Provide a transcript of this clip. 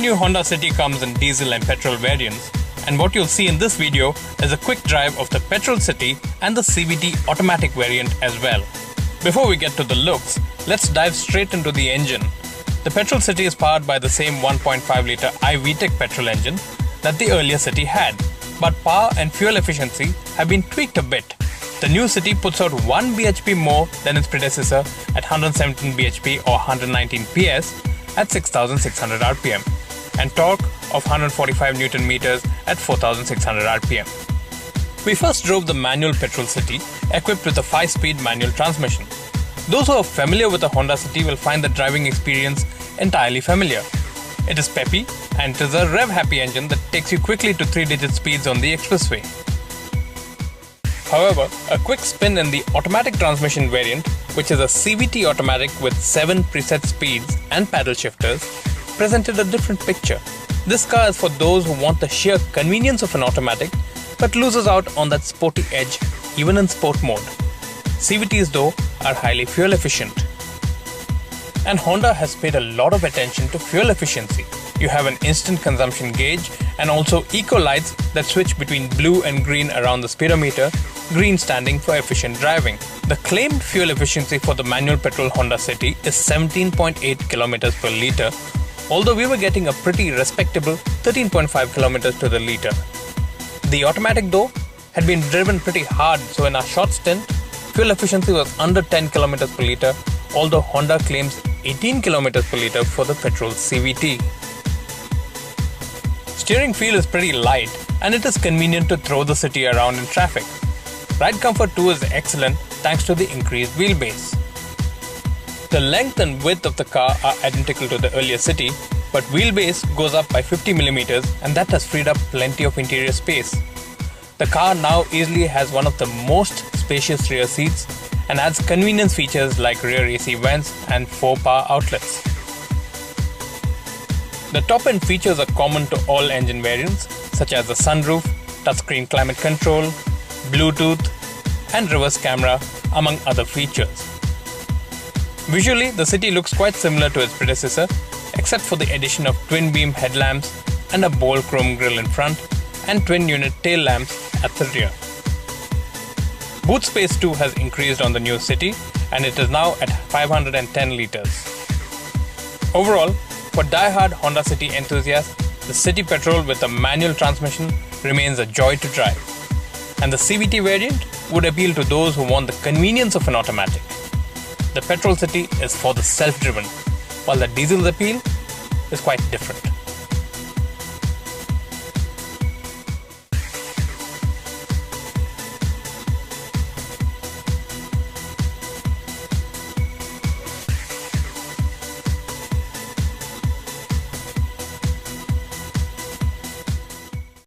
new Honda City comes in diesel and petrol variants, and what you'll see in this video is a quick drive of the Petrol City and the CVT automatic variant as well. Before we get to the looks, let's dive straight into the engine. The Petrol City is powered by the same 1.5-litre iVTEC petrol engine that the earlier City had, but power and fuel efficiency have been tweaked a bit. The new City puts out 1 bhp more than its predecessor at 117 bhp or 119 PS at 6,600 rpm and torque of 145 Newton meters at 4,600 rpm. We first drove the manual Petrol City equipped with a 5-speed manual transmission. Those who are familiar with the Honda City will find the driving experience entirely familiar. It is peppy and it is a rev-happy engine that takes you quickly to 3-digit speeds on the expressway. However, a quick spin in the automatic transmission variant, which is a CVT automatic with 7 preset speeds and paddle shifters, presented a different picture. This car is for those who want the sheer convenience of an automatic but loses out on that sporty edge even in sport mode. CVTs though are highly fuel efficient. And Honda has paid a lot of attention to fuel efficiency. You have an instant consumption gauge and also eco lights that switch between blue and green around the speedometer, green standing for efficient driving. The claimed fuel efficiency for the manual petrol Honda City is 17.8 kilometers per litre, although we were getting a pretty respectable 13.5 kilometers to the litre. The automatic though had been driven pretty hard, so in our short stint, fuel efficiency was under 10 kilometers per litre, although Honda claims 18 kilometers per litre for the petrol CVT. Steering feel is pretty light and it is convenient to throw the city around in traffic. Ride comfort too is excellent thanks to the increased wheelbase. The length and width of the car are identical to the earlier City, but wheelbase goes up by 50mm and that has freed up plenty of interior space. The car now easily has one of the most spacious rear seats and adds convenience features like rear AC vents and 4 power outlets. The top-end features are common to all engine variants, such as the sunroof, touchscreen climate control, Bluetooth, and reverse camera, among other features. Visually, the City looks quite similar to its predecessor, except for the addition of twin-beam headlamps and a bold chrome grille in front, and twin-unit tail lamps at the rear. Boot space too has increased on the new City, and it is now at 510 litres. Overall, for die-hard Honda City enthusiasts, the City Petrol with a manual transmission remains a joy to drive. And the CVT variant would appeal to those who want the convenience of an automatic. The Petrol City is for the self-driven, while the diesel's appeal is quite different.